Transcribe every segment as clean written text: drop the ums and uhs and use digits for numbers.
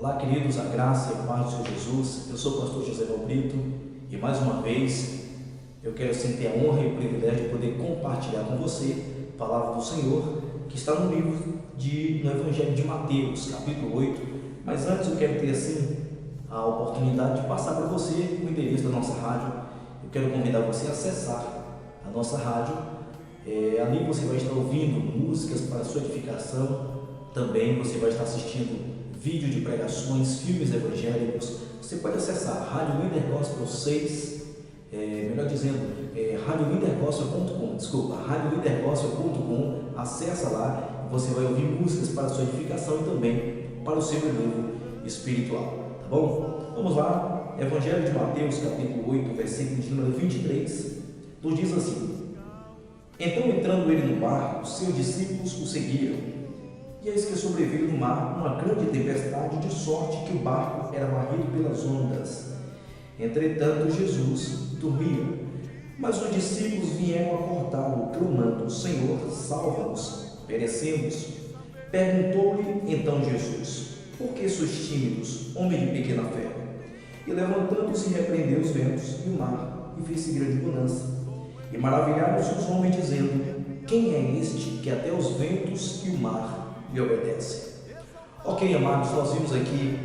Olá, queridos, a graça e a paz do Senhor Jesus. Eu sou o pastor José Valbrito e mais uma vez eu quero ter a honra e o privilégio de poder compartilhar com você a palavra do Senhor que está no livro no Evangelho de Mateus, capítulo 8. Mas antes eu quero ter a oportunidade de passar para você o endereço da nossa rádio. Eu quero convidar você a acessar a nossa rádio. Ali você vai estar ouvindo músicas para sua edificação. Também você vai estar assistindo vídeo de pregações, filmes evangélicos. Você pode acessar Rádio Líder Gospel 6, radiolidergospel.com, acessa lá, você vai ouvir músicas para a sua edificação e também para o seu renovo espiritual, tá bom? Vamos lá, Evangelho de Mateus, capítulo 8, versículo de número 23, nos diz assim: Então, entrando ele no barco, seus discípulos o seguiram. E eis que sobreveio no mar uma grande tempestade, de sorte que o barco era varrido pelas ondas. Entretanto, Jesus dormia. Mas os discípulos vieram acordá-lo, clamando: Senhor, salva-nos, perecemos. Perguntou-lhe então Jesus: Por que sois tímidos, homem de pequena fé? E levantando-se, repreendeu os ventos e o mar, e fez-se grande bonança. E maravilharam-se os homens, dizendo: Quem é este que até os ventos e o mar lhe obedece? Ok, amados, nós vimos aqui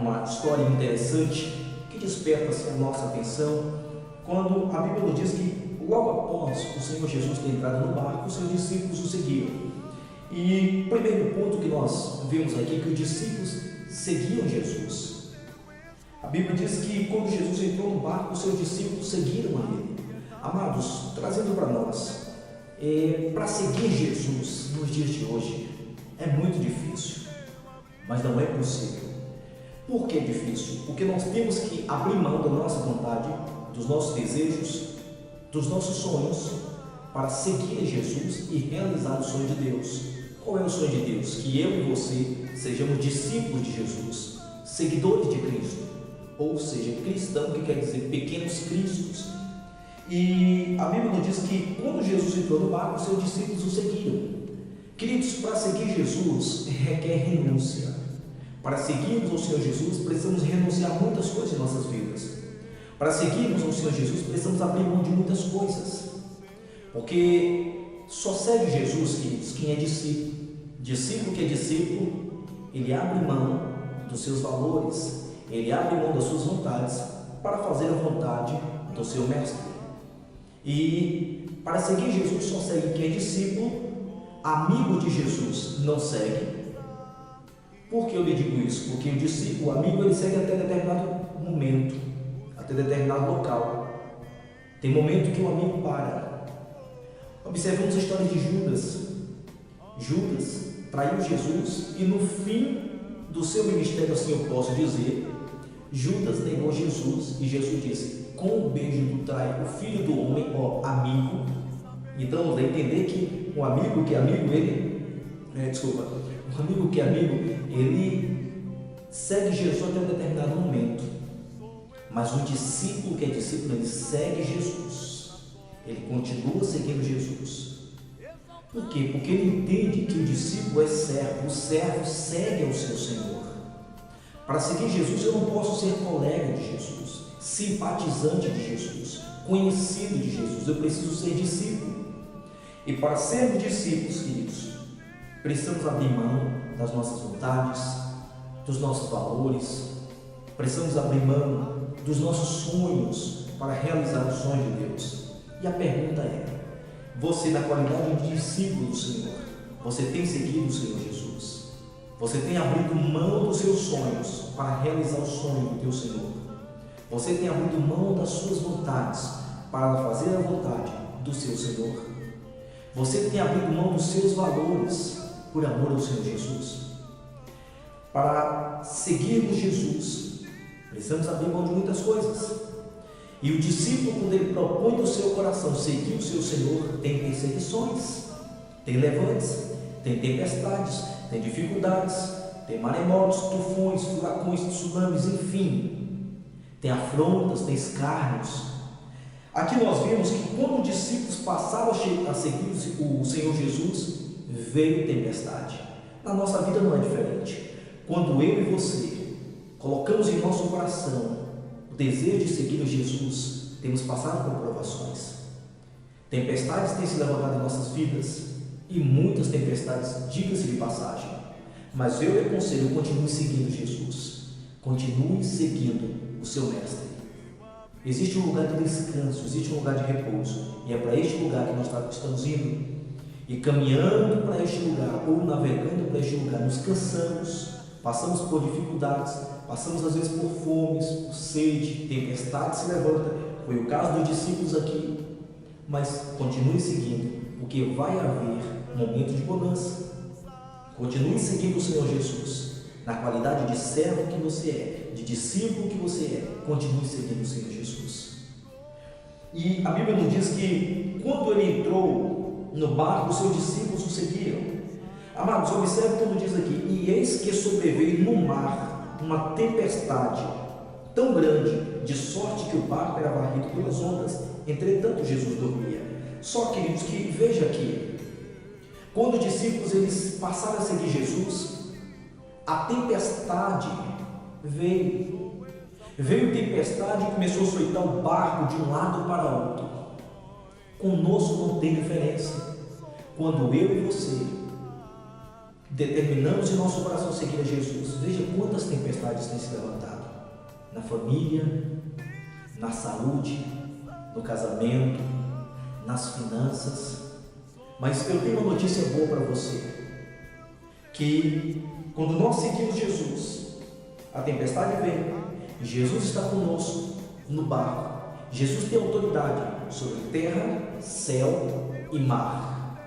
uma história interessante que desperta a nossa atenção quando a Bíblia nos diz que logo após o Senhor Jesus ter entrado no barco, os seus discípulos o seguiram. E o primeiro ponto que nós vemos aqui é que os discípulos seguiam Jesus. A Bíblia diz que quando Jesus entrou no barco, os seus discípulos seguiram a ele. Amados, trazendo para nós, para seguir Jesus nos dias de hoje é muito difícil, mas não é possível. Por que é difícil? Porque nós temos que abrir mão da nossa vontade, dos nossos desejos, dos nossos sonhos, para seguir Jesus e realizar o sonho de Deus. Qual é o sonho de Deus? Que eu e você sejamos discípulos de Jesus, seguidores de Cristo, ou seja, cristão, que quer dizer pequenos cristos. E a Bíblia nos diz que quando Jesus entrou no barco, os seus discípulos o seguiram. Queridos, para seguir Jesus requer renúncia. Para seguirmos ao Senhor Jesus, precisamos renunciar a muitas coisas em nossas vidas. Para seguirmos ao Senhor Jesus, precisamos abrir mão de muitas coisas. Porque só segue Jesus, queridos, quem é discípulo. Discípulo que é discípulo, ele abre mão dos seus valores, ele abre mão das suas vontades para fazer a vontade do seu mestre. E para seguir Jesus só segue quem é discípulo. Amigo de Jesus não segue. Por que eu lhe digo isso? Porque o discípulo, o amigo, ele segue até determinado momento, até determinado local. Tem momento que o amigo para. Observamos a história de Judas. Judas traiu Jesus e no fim do seu ministério, assim eu posso dizer, Judas negou Jesus e Jesus disse: com o beijo do o filho do homem, ó amigo. Então vamos entender que um amigo que é amigo, um amigo que é amigo, ele segue Jesus até um determinado momento. Mas o discípulo que é discípulo, ele segue Jesus, ele continua seguindo Jesus. Por quê? Porque ele entende que o discípulo é servo, o servo segue ao seu Senhor. Para seguir Jesus, eu não posso ser colega de Jesus, simpatizante de Jesus, conhecido de Jesus. Eu preciso ser discípulo. E para sermos discípulos, queridos, precisamos abrir mão das nossas vontades, dos nossos valores, precisamos abrir mão dos nossos sonhos para realizar o sonho de Deus. E a pergunta é: você, na qualidade de discípulo do Senhor, você tem seguido o Senhor Jesus? Você tem abrido mão dos seus sonhos para realizar o sonho do teu Senhor? Você tem abrido mão das suas vontades para fazer a vontade do seu Senhor? Você tem abrido mão dos seus valores por amor ao Senhor Jesus? Para seguirmos Jesus, precisamos abrir mão de muitas coisas. E o discípulo, quando ele propõe no seu coração seguir o seu Senhor, tem perseguições, tem levantes, tem tempestades, tem dificuldades, tem maremotos, tufões, furacões, tsunamis, enfim, tem afrontas, tem escárnios. Aqui nós vemos que quando os discípulos passaram a seguir o Senhor Jesus, veio tempestade. Na nossa vida não é diferente. Quando eu e você colocamos em nosso coração o desejo de seguir a Jesus, temos passado por provações. Tempestades têm se levantado em nossas vidas, e muitas tempestades, diga-se de passagem. Mas eu lhe aconselho, continue seguindo Jesus. Continue seguindo o seu mestre. Existe um lugar de descanso, existe um lugar de repouso, e é para este lugar que nós estamos indo. E caminhando para este lugar, ou navegando para este lugar, nos cansamos, passamos por dificuldades, passamos às vezes por fomes, por sede, tempestade se levanta. Foi o caso dos discípulos aqui. Mas continue seguindo, porque vai haver momento de bonança. Continue seguindo o Senhor Jesus, na qualidade de servo que você é, de discípulo que você é. Continue seguindo o Senhor Jesus. E a Bíblia nos diz que quando ele entrou no barco, os seus discípulos o seguiam. Amados, observe quando diz aqui: e eis que sobreveio no mar uma tempestade tão grande, de sorte que o barco era varrido pelas ondas. Entretanto, Jesus dormia. Só, queridos, que veja aqui, quando os discípulos eles passaram a seguir Jesus, a tempestade veio. Veio tempestade e começou a açoitar o barco de um lado para outro. Conosco não tem diferença. Quando eu e você determinamos em nosso coração seguir a Jesus, veja quantas tempestades têm se levantado na família, na saúde, no casamento, nas finanças. Mas eu tenho uma notícia boa para você, que quando nós seguimos Jesus, a tempestade vem, Jesus está conosco no barco. Jesus tem autoridade sobre terra, céu e mar.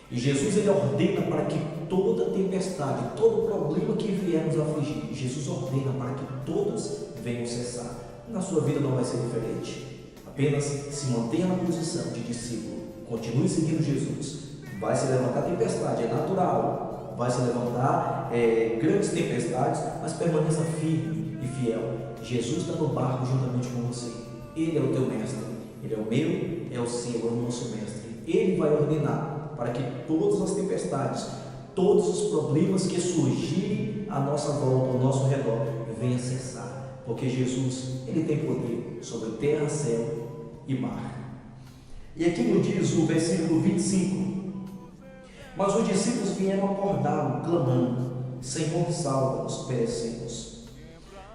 E Jesus ele ordena para que toda tempestade, todo problema que vier nos afligir, Jesus ordena para que todos venham cessar. Na sua vida não vai ser diferente. Apenas se mantenha na posição de discípulo, continue seguindo Jesus. Vai se levantar tempestade, é natural. Vai se levantar grandes tempestades, mas permaneça firme e fiel. Jesus está no barco juntamente com você. Ele é o teu mestre, ele é o meu, é o seu, é o nosso mestre. Ele vai ordenar para que todas as tempestades, todos os problemas que surgirem à nossa volta, ao nosso redor, venham cessar, porque Jesus ele tem poder sobre terra, céu e mar. E aqui nos diz o versículo 25: mas os discípulos vieram acordá-lo, clamando: Senhor, salva-nos, perecemos.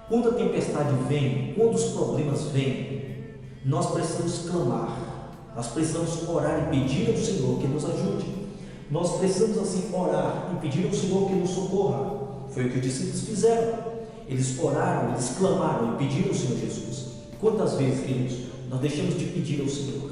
Quando a tempestade vem, quando os problemas vêm, nós precisamos clamar, nós precisamos orar e pedir ao Senhor que nos ajude. Nós precisamos assim orar e pedir ao Senhor que nos socorra. Foi o que os discípulos fizeram. Eles oraram, eles clamaram e pediram ao Senhor Jesus. Quantas vezes, queridos, nós deixamos de pedir ao Senhor?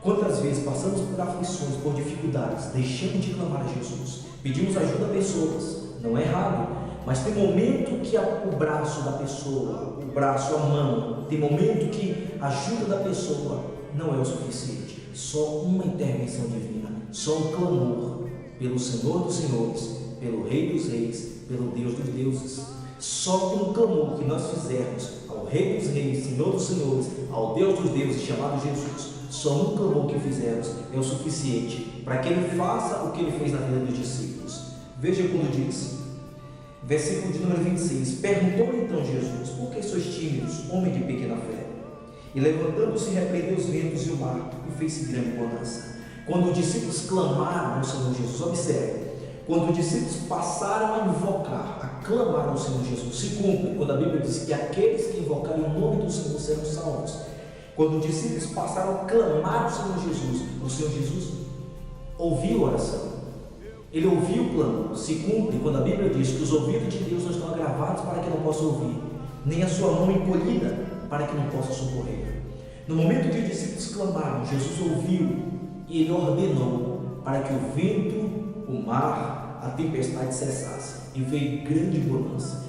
Quantas vezes passamos por aflições, por dificuldades, deixamos de clamar a Jesus? Pedimos ajuda a pessoas, não é errado, mas tem momento que o braço da pessoa, o braço, a mão, tem momento que a ajuda da pessoa não é o suficiente. Só uma intervenção divina, só um clamor pelo Senhor dos Senhores, pelo Rei dos Reis, pelo Deus dos Deuses. Só um clamor que nós fizermos ao Rei dos Reis, Senhor dos Senhores, ao Deus dos Deuses, chamado Jesus, só um clamor que fizermos é o suficiente para que Ele faça o que Ele fez na vida dos discípulos. Veja como diz, versículo de número 26, perguntou então Jesus: por que sois tímidos, homem de pequena fé? E levantando-se, repreendeu os ventos e o mar, e fez-se grande bonança. Quando os discípulos clamaram ao Senhor Jesus, observe, quando os discípulos passaram a invocar, a clamar ao Senhor Jesus, se cumpre quando a Bíblia diz que aqueles que invocarem o nome do Senhor serão salvos. Quando os discípulos passaram a clamar ao Senhor Jesus, o Senhor Jesus ouviu a oração, Ele ouviu o clamor. Se cumpre quando a Bíblia diz que os ouvidos de Deus não estão agravados para que não possa ouvir, nem a sua mão encolhida para que não possa socorrer. No momento que os discípulos clamaram, Jesus ouviu e Ele ordenou para que o vento, o mar, a tempestade cessasse, e veio grande bonança.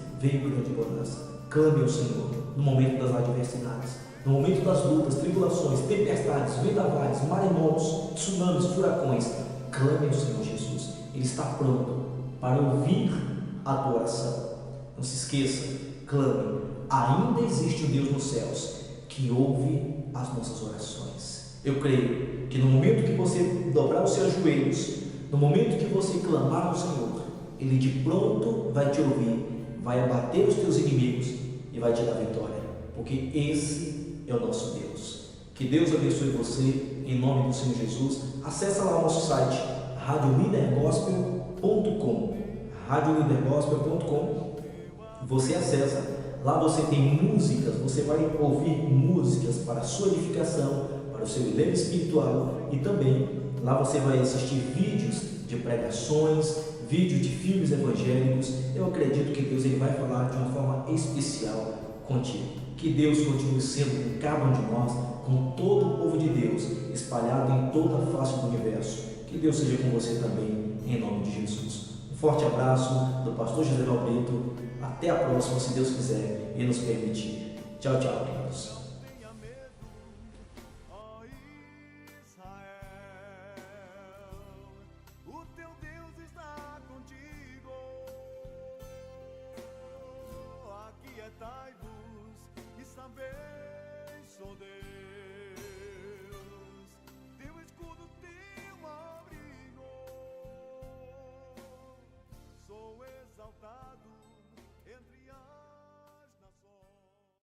Clame ao Senhor no momento das adversidades, no momento das lutas, tribulações, tempestades, vendavais, maremotos, tsunamis, furacões. Clame ao Senhor Jesus. Ele está pronto para ouvir a tua oração. Não se esqueça, clame. Ainda existe um Deus nos céus que ouve as nossas orações. Eu creio que no momento que você dobrar os seus joelhos, no momento que você clamar ao Senhor, Ele de pronto vai te ouvir vai abater os teus inimigos e vai te dar vitória, porque esse é o nosso Deus. Que Deus abençoe você, em nome do Senhor Jesus. Acesse lá o nosso site, radiolidergospel.com, radiolidergospel.com. Você acessa, lá você tem músicas, você vai ouvir músicas para a sua edificação, para o seu elevador espiritual, e também lá você vai assistir vídeos de pregações, vídeos de filmes evangélicos. Eu acredito que Deus ele vai falar de uma forma especial contigo. Que Deus continue sendo com cada um de nós, com todo o povo de Deus, espalhado em toda a face do universo. Que Deus seja com você também, em nome de Jesus. Um forte abraço do pastor José Valbrito. Até a próxima, se Deus quiser e nos permitir. Tchau, tchau, queridos. Aquietai-vos e sabeis, sou Deus.